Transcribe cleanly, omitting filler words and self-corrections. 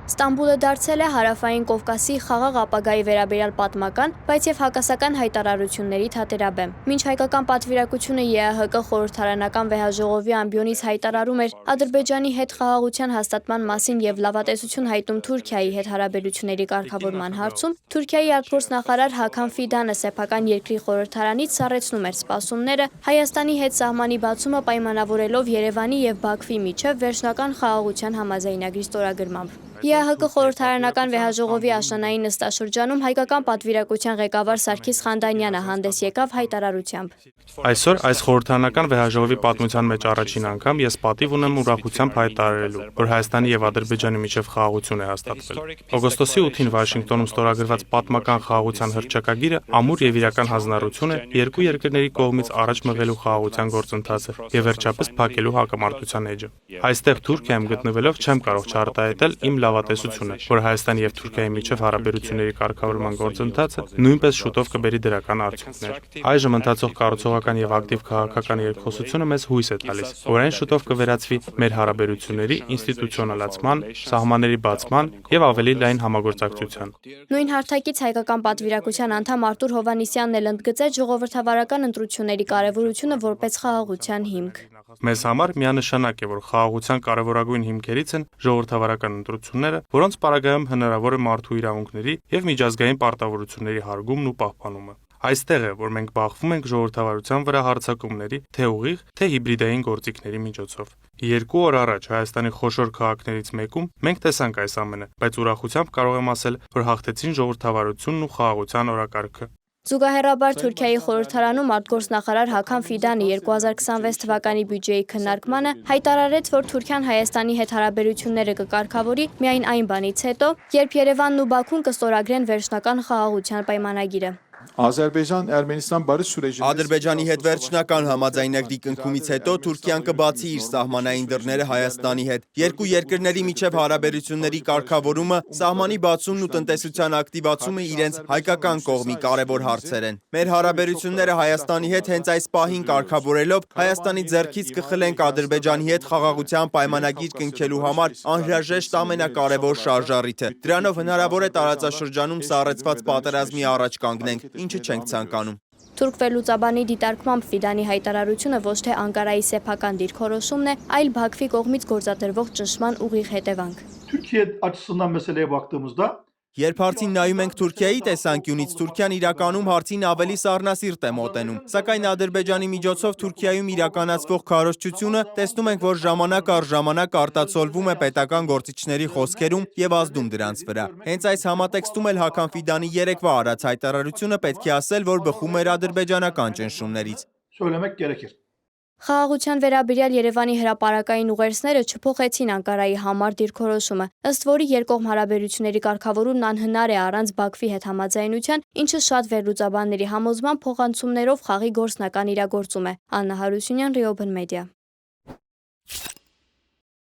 Ստամբուլը դարձել է Հարավային Կովկասի խաղաղ ապագայի վերաբերյալ պատմական, բայց և հակասական հայտարարությունների թատերաբեմ։ Մինչ հայկական պատվիրակությունը ԵԱՀԿ խորհրդարանական վեհաժողովի ամբիոնից հայտարարում էր Ադրբեջանի հետ խաղաղության հաստատման մասին և լավատեսություն հայտնում Թուրքիայի հետ հարաբերությունների կարգավորման հարցում, Թուրքիայի արտգործնախարար Հական Ֆիդանը սեփական երկրի խորհրդարանից սառեցնում էր սպասումները Հայաստանի հետ սահմանի բացումը պայմանավորելով Երևանի և Բաքվի միջև վերջնական խաղաղության համաձայնագրի ստորագրմամբ։ ԵԱՀԿ խորհրդարանական վեհաժողովի աշնանային նստաշրջանում հայկական պատվիրակության ղեկավար Սարգիս Խանդանյանը հանդես եկավ հայտարարությամբ։ Այսօր այս խորհրդարանական վեհաժողովի պատմության մեջ առաջին անգամ ես պատիվ ունեմ ուրախությամբ հայտարարելու, որ Հայաստանի և Ադրբեջանի միջև խաղաղություն է հաստատվել։ Օգոստոսի 8-ին Վաշինգտոնում ստորագրված պատմական խաղաղության հռչակագիրը ամուր և իրական հանձնառություն է երկու երկրների կողմից առաջ մղելու խաղաղության գործընթացը և վերջապես փակելու հակամարտության էջը։ Այստեղ Թուրքիայում գտնվելով չեմ կարող չարտահայտել իմ լավատեսությունը, որ Հայաստանի և Թուրքիայի միջև հարաբերությունների կարգավորման գործընթացը նույնպես շուտով կբերի դրական արդյունքներ։ Այժմ ընթացող կառուցողական և ակտիվ քաղաքական երկխոսությունը մեզ հույս է տալիս, որ այն շուտով կվերածվի մեր հարաբերությունների ինստիտուցիոնալացման, սահմանների բացման և ավելի լայն համագործակցության։ Նույն հարթակից հայկական պատվիրակության անդամ Արտուր Հովհաննիսյանն էլ ընդգծեց ժողովրդավարական ընտրությունների կարևորությունը որպես խաղաղության հիմք։ Մեզ համար միանշանակ է, որ խաղաղության կարևորագույն հիմքերից են ժողովրդավարական ընտրությունները, որոնց պարագայում հնարավոր է մարդու իրավունքների և միջազգային պարտավորությունների հարգումն ու պահպանումը։ Այստեղ է, որ մենք բախվում ենք ժողովրդավարության վրա հարձակումների, թե ուղիղ, թե հիբրիդային գործիքների միջոցով։ 2 օր առաջ Հայաստանի խոշոր քաղաքներից մեկում մենք տեսանք այս ամենը, բայց ուրախությամբ կարող եմ ասել, որ հաղթեցին ժողովրդավարությունն ու խաղաղության օրակարգը։ Զուգահեռաբար Թուրքիայի խորհրդարանում արտգործնախարար Հական Ֆիդանը 2026 թվականի բյուջեի քննարկմանը հայտարարեց, որ Թուրքիան Հայաստանի հետ հարաբերությունները կկարգավորի միայն այն բանից հետո, երբ Երևանն ու Բաքուն կստորագրեն վերջնական խաղաղության պայմանագիրը։ Ադրբեջանի հետ վերջնական համաձայնագրի կնքումից հետո Թուրքիան կբացի իր սահմանային դռները Հայաստանի հետ։ Երկու երկրների միջև հարաբերությունների կարգավորումը, սահմանի բացումն ու տնտեսության ակտիվացումը իրենց հայկական կողմի կարևոր հարցեր են։ Մեր հարաբերությունները Հայաստանի հետ հենց այս պահին կարգավորելով Հայաստանի ձեռքից կխլենք Ադրբեջանի հետ խաղաղության պայմանագիր կնքելու համար անհրաժեշտ ամենակարևոր շարժառիթը։ Դրանով հնարավոր է տարածաշրջանում սառեցված պատերազմի առաջ կանգնենք, ինչը չենք ցանկանում։ Թուրք վերլուծաբանի դիտարկմամբ Ֆիդանի հայտարարությունը ոչ թե Անկարայի սեփական դիրքորոշումն է, այլ Բաքվի կողմից գործադրվող ճնշման ուղիղ հետևանք։ Երբ հարցին նայում ենք Թուրքիայի տեսանկյունից, Թուրքիան իրականում հարցին ավելի սառնասիրտ է մոտենում։ Սակայն Ադրբեջանի միջոցով Թուրքիայում իրականացվող քարոզչությունը տեսնում ենք, որ ժամանակ առ ժամանակ արտացոլվում է պետական գործիչների խոսքերում և ազդում դրանց վրա։ Հենց այս համատեքստում էլ Հական Ֆիդանի երեկվա արած հայտարարությունը պետք է ասել, որ բխում էր ադրբեջանական ճնշումներից։ Խաղաղության վերաբերյալ Երևանի հրապարակային ուղերձները չփոխեցին Անկարայի համառ դիրքորոշումը, ըստ որի երկկողմ հարաբերությունների կարգավորումն անհնար է առանց Բաքվի հետ համաձայնության, ինչը շատ վերլուծաբանների համոզմամբ փոխանցումներով խաղի գործնական իրագործում է։ Աննա Հարությունյան, Ռիոբն մեդիա։